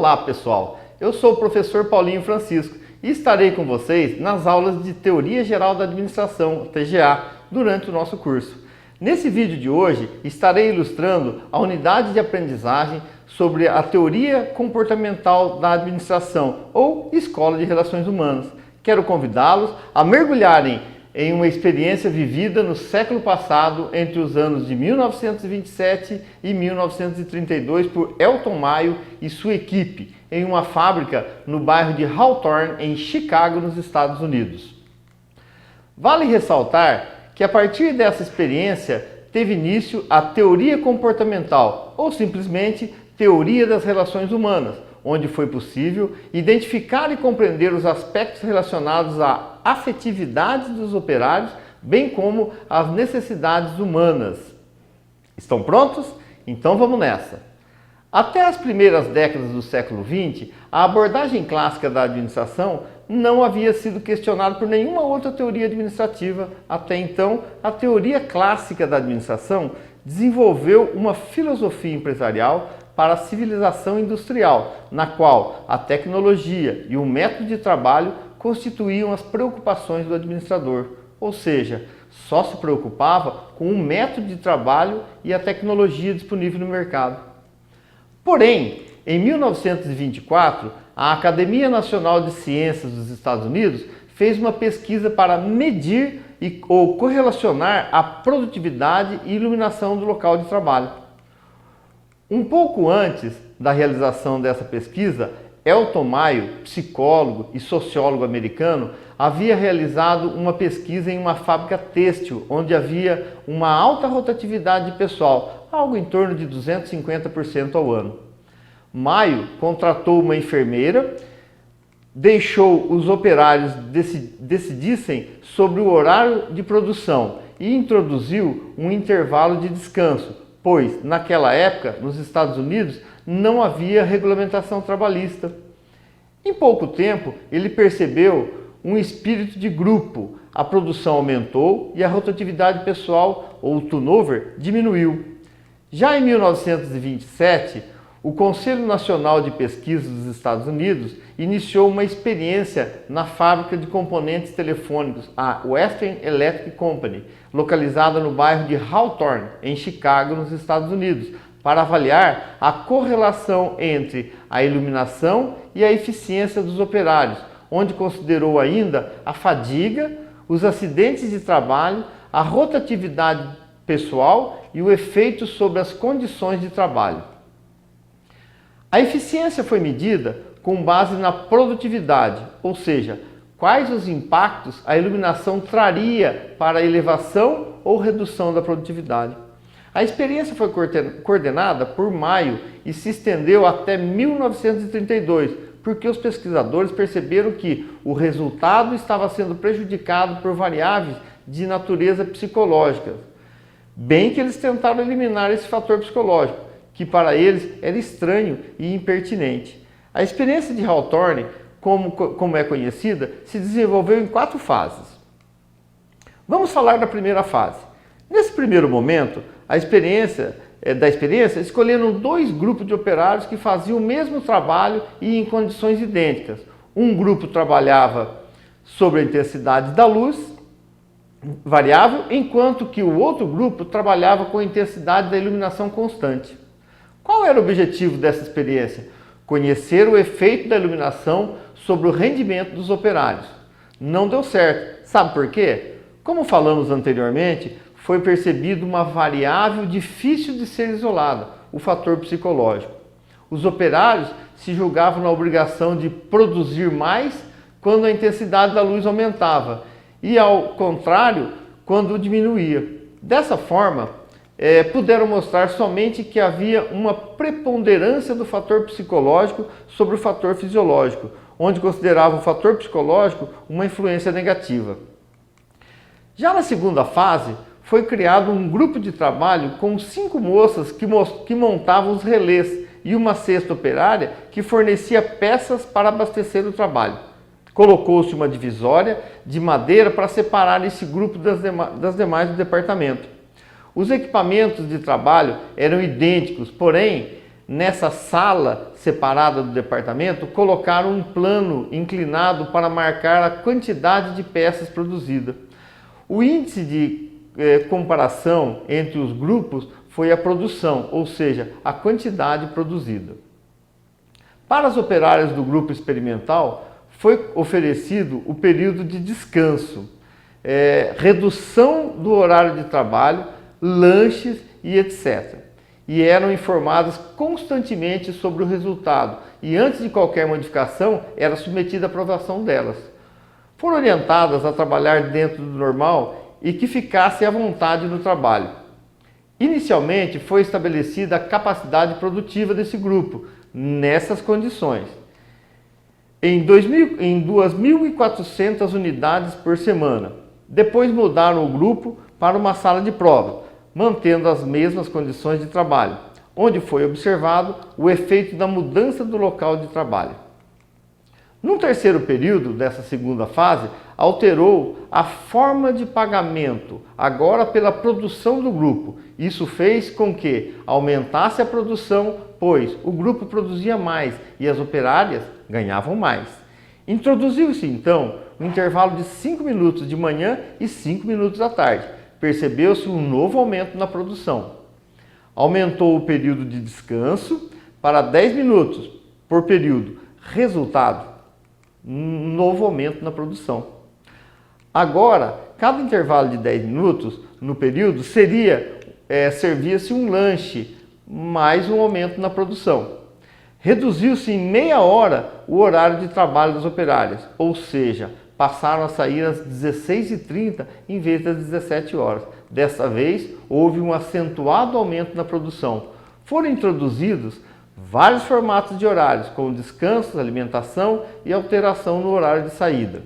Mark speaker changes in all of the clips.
Speaker 1: Olá pessoal, eu sou o professor Paulinho Francisco e estarei com vocês nas aulas de Teoria Geral da Administração, TGA, durante o nosso curso. Nesse vídeo de hoje estarei ilustrando a unidade de aprendizagem sobre a Teoria Comportamental da Administração ou Escola de Relações Humanas. Quero convidá-los a mergulharem em uma experiência vivida no século passado entre os anos de 1927 e 1932 por Elton Mayo e sua equipe em uma fábrica no bairro de Hawthorne, em Chicago, nos Estados Unidos. Vale ressaltar que a partir dessa experiência teve início a teoria comportamental, ou simplesmente teoria das relações humanas, onde foi possível identificar e compreender os aspectos relacionados à afetividade dos operários, bem como as necessidades humanas. Estão prontos? Então vamos nessa! Até as primeiras décadas do século XX, a abordagem clássica da administração não havia sido questionada por nenhuma outra teoria administrativa. Até então, a teoria clássica da administração desenvolveu uma filosofia empresarial para a civilização industrial, na qual a tecnologia e o método de trabalho constituíam as preocupações do administrador, ou seja, só se preocupava com o método de trabalho e a tecnologia disponível no mercado. Porém, em 1924, a Academia Nacional de Ciências dos Estados Unidos fez uma pesquisa para medir ou correlacionar a produtividade e iluminação do local de trabalho. Um pouco antes da realização dessa pesquisa, Elton Mayo, psicólogo e sociólogo americano, havia realizado uma pesquisa em uma fábrica têxtil, onde havia uma alta rotatividade de pessoal, algo em torno de 250% ao ano. Mayo contratou uma enfermeira, deixou os operários decidissem sobre o horário de produção e introduziu um intervalo de descanso, pois naquela época, nos Estados Unidos, não havia regulamentação trabalhista. Em pouco tempo, ele percebeu um espírito de grupo, a produção aumentou e a rotatividade pessoal, ou turnover, diminuiu. Já em 1927, o Conselho Nacional de Pesquisa dos Estados Unidos iniciou uma experiência na fábrica de componentes telefônicos, a Western Electric Company, localizada no bairro de Hawthorne, em Chicago, nos Estados Unidos, para avaliar a correlação entre a iluminação e a eficiência dos operários, onde considerou ainda a fadiga, os acidentes de trabalho, a rotatividade pessoal e o efeito sobre as condições de trabalho. A eficiência foi medida com base na produtividade, ou seja, quais os impactos a iluminação traria para a elevação ou redução da produtividade. A experiência foi coordenada por Mayo e se estendeu até 1932, porque os pesquisadores perceberam que o resultado estava sendo prejudicado por variáveis de natureza psicológica, bem que eles tentaram eliminar esse fator psicológico, que para eles era estranho e impertinente. A experiência de Hawthorne, como é conhecida, se desenvolveu em 4 fases. Vamos falar da primeira fase. Nesse primeiro momento, da experiência, escolheram 2 grupos de operários que faziam o mesmo trabalho e em condições idênticas. Um grupo trabalhava sobre a intensidade da luz variável, enquanto que o outro grupo trabalhava com a intensidade da iluminação constante. Qual era o objetivo dessa experiência? Conhecer o efeito da iluminação sobre o rendimento dos operários. Não deu certo. Sabe por quê? Como falamos anteriormente, foi percebido uma variável difícil de ser isolada, o fator psicológico. Os operários se julgavam na obrigação de produzir mais quando a intensidade da luz aumentava e, ao contrário, quando diminuía. Dessa forma, puderam mostrar somente que havia uma preponderância do fator psicológico sobre o fator fisiológico, onde consideravam o fator psicológico uma influência negativa. Já na segunda fase, foi criado um grupo de trabalho com 5 moças que montavam os relés e uma cesta operária que fornecia peças para abastecer o trabalho. Colocou-se uma divisória de madeira para separar esse grupo das demais do departamento. Os equipamentos de trabalho eram idênticos, porém, nessa sala separada do departamento, colocaram um plano inclinado para marcar a quantidade de peças produzidas. O índice de comparação entre os grupos foi a produção, ou seja, a quantidade produzida. Para as operárias do grupo experimental, foi oferecido o período de descanso, redução do horário de trabalho, lanches e etc. E eram informadas constantemente sobre o resultado e antes de qualquer modificação era submetida à aprovação delas. Foram orientadas a trabalhar dentro do normal e que ficassem à vontade no trabalho. Inicialmente foi estabelecida a capacidade produtiva desse grupo nessas condições. Em 2.400 unidades por semana. Depois mudaram o grupo para uma sala de prova, mantendo as mesmas condições de trabalho, onde foi observado o efeito da mudança do local de trabalho. No terceiro período dessa segunda fase, alterou a forma de pagamento, agora pela produção do grupo. Isso fez com que aumentasse a produção, pois o grupo produzia mais e as operárias ganhavam mais. Introduziu-se então um intervalo de 5 minutos de manhã e 5 minutos à tarde. Percebeu-se um novo aumento na produção. Aumentou o período de descanso para 10 minutos por período. Resultado, um novo aumento na produção. Agora, cada intervalo de 10 minutos no período servia-se um lanche, mais um aumento na produção. Reduziu-se em meia hora o horário de trabalho das operárias, ou seja, passaram a sair às 16h30 em vez das 17 horas. Dessa vez, houve um acentuado aumento na produção. Foram introduzidos vários formatos de horários, como descansos, alimentação e alteração no horário de saída.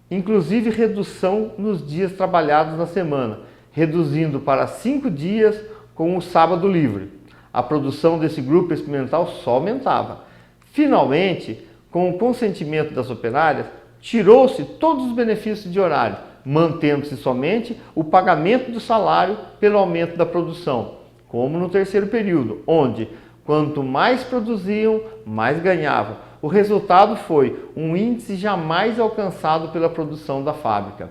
Speaker 1: Inclusive redução nos dias trabalhados na semana, reduzindo para 5 dias com o sábado livre. A produção desse grupo experimental só aumentava. Finalmente, com o consentimento das operárias, tirou-se todos os benefícios de horário, mantendo-se somente o pagamento do salário pelo aumento da produção, como no terceiro período, onde quanto mais produziam, mais ganhavam. O resultado foi um índice jamais alcançado pela produção da fábrica,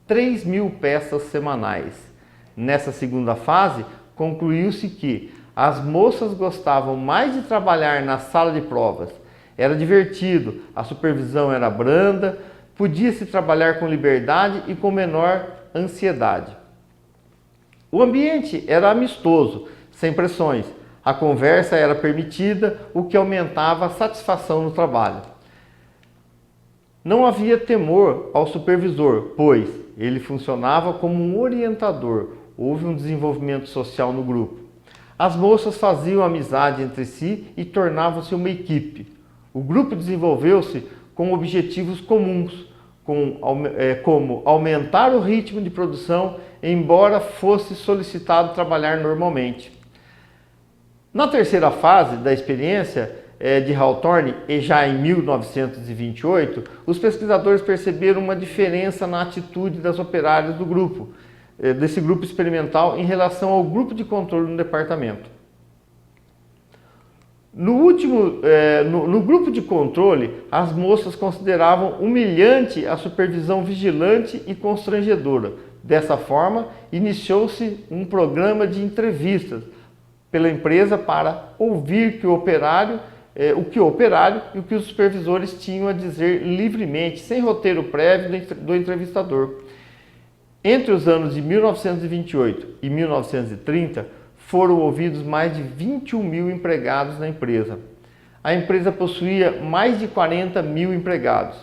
Speaker 1: 3.000 peças semanais. Nessa segunda fase, concluiu-se que as moças gostavam mais de trabalhar na sala de provas. Era divertido, a supervisão era branda, podia-se trabalhar com liberdade e com menor ansiedade. O ambiente era amistoso, sem pressões. A conversa era permitida, o que aumentava a satisfação no trabalho. Não havia temor ao supervisor, pois ele funcionava como um orientador. Houve um desenvolvimento social no grupo. As moças faziam amizade entre si e tornavam-se uma equipe. O grupo desenvolveu-se com objetivos comuns, como aumentar o ritmo de produção, embora fosse solicitado trabalhar normalmente. Na terceira fase da experiência de Hawthorne, e já em 1928, os pesquisadores perceberam uma diferença na atitude das operárias do grupo, desse grupo experimental em relação ao grupo de controle no departamento. No grupo de controle, as moças consideravam humilhante a supervisão vigilante e constrangedora. Dessa forma, iniciou-se um programa de entrevistas pela empresa para ouvir o que o operário e o que os supervisores tinham a dizer livremente, sem roteiro prévio do entrevistador. Entre os anos de 1928 e 1930, foram ouvidos mais de 21.000 empregados na empresa. A empresa possuía mais de 40.000 empregados.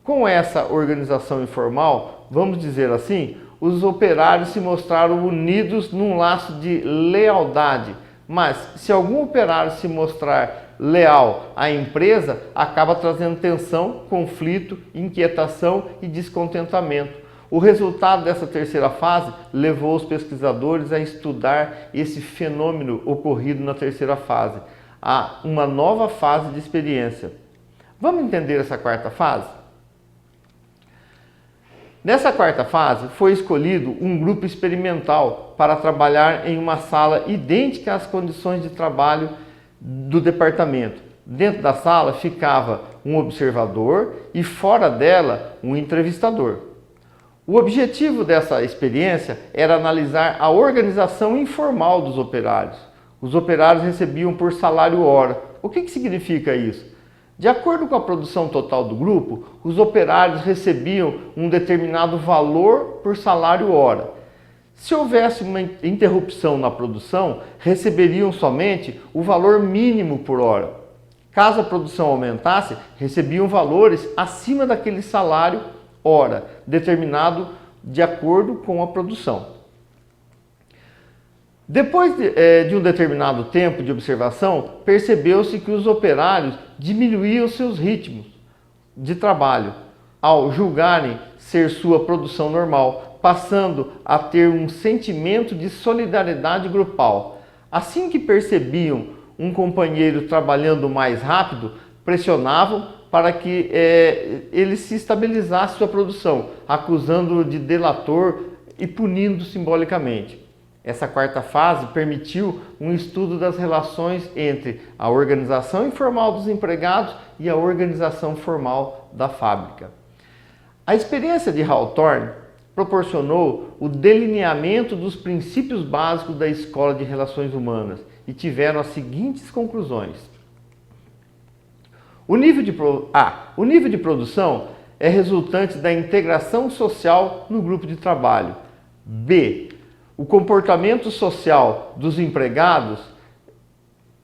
Speaker 1: Com essa organização informal, vamos dizer assim, os operários se mostraram unidos num laço de lealdade. Mas se algum operário se mostrar leal à empresa, acaba trazendo tensão, conflito, inquietação e descontentamento. O resultado dessa terceira fase levou os pesquisadores a estudar esse fenômeno ocorrido na terceira fase, a uma nova fase de experiência. Vamos entender essa quarta fase? Nessa quarta fase, foi escolhido um grupo experimental para trabalhar em uma sala idêntica às condições de trabalho do departamento. Dentro da sala ficava um observador e fora dela um entrevistador. O objetivo dessa experiência era analisar a organização informal dos operários. Os operários recebiam por salário hora. O que significa isso? De acordo com a produção total do grupo, os operários recebiam um determinado valor por salário hora. Se houvesse uma interrupção na produção, receberiam somente o valor mínimo por hora. Caso a produção aumentasse, recebiam valores acima daquele salário hora, determinado de acordo com a produção. Depois de um determinado tempo de observação, percebeu-se que os operários diminuíam seus ritmos de trabalho ao julgarem ser sua produção normal, passando a ter um sentimento de solidariedade grupal. Assim que percebiam um companheiro trabalhando mais rápido, pressionavam para que ele se estabilizasse sua produção, acusando-o de delator e punindo simbolicamente. Essa quarta fase permitiu um estudo das relações entre a organização informal dos empregados e a organização formal da fábrica. A experiência de Hawthorne proporcionou o delineamento dos princípios básicos da Escola de Relações Humanas e tiveram as seguintes conclusões. O nível de produção é resultante da integração social no grupo de trabalho. B. O comportamento social dos empregados,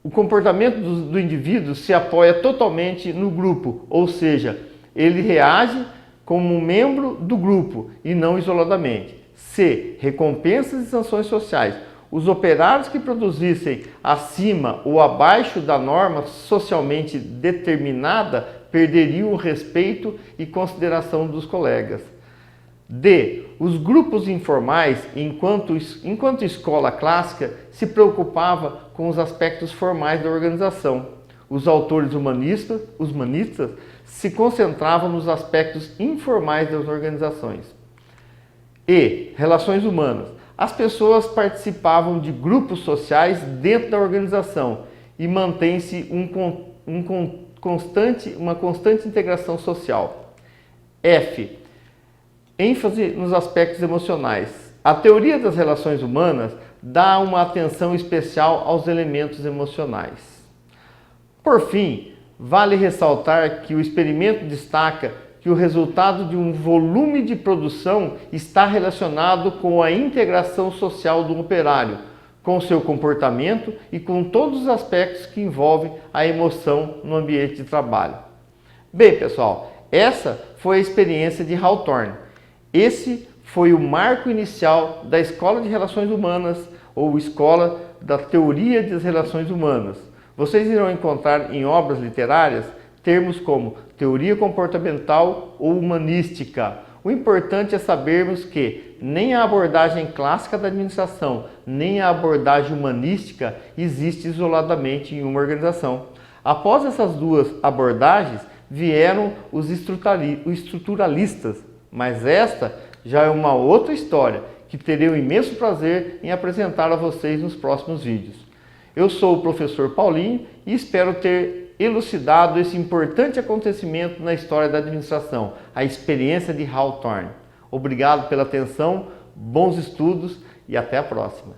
Speaker 1: o comportamento do indivíduo se apoia totalmente no grupo, ou seja, ele reage como um membro do grupo e não isoladamente. C. Recompensas e sanções sociais. Os operários que produzissem acima ou abaixo da norma socialmente determinada perderiam o respeito e consideração dos colegas. D. Os grupos informais, enquanto escola clássica, se preocupava com os aspectos formais da organização. Os autores humanistas se concentravam nos aspectos informais das organizações. E. Relações humanas. As pessoas participavam de grupos sociais dentro da organização e mantém-se uma constante integração social. F. Ênfase nos aspectos emocionais. A teoria das relações humanas dá uma atenção especial aos elementos emocionais. Por fim, vale ressaltar que o experimento destaca que o resultado de um volume de produção está relacionado com a integração social do operário, com seu comportamento e com todos os aspectos que envolvem a emoção no ambiente de trabalho. Bem, pessoal, essa foi a experiência de Hawthorne. Esse foi o marco inicial da Escola de Relações Humanas ou Escola da Teoria das Relações Humanas. Vocês irão encontrar em obras literárias termos como teoria comportamental ou humanística. O importante é sabermos que nem a abordagem clássica da administração, nem a abordagem humanística existe isoladamente em uma organização. Após essas duas abordagens, vieram os estruturalistas, mas esta já é uma outra história que terei o imenso prazer em apresentar a vocês nos próximos vídeos. Eu sou o professor Paulinho e espero ter elucidado esse importante acontecimento na história da administração, a experiência de Hawthorne. Obrigado pela atenção, bons estudos e até a próxima.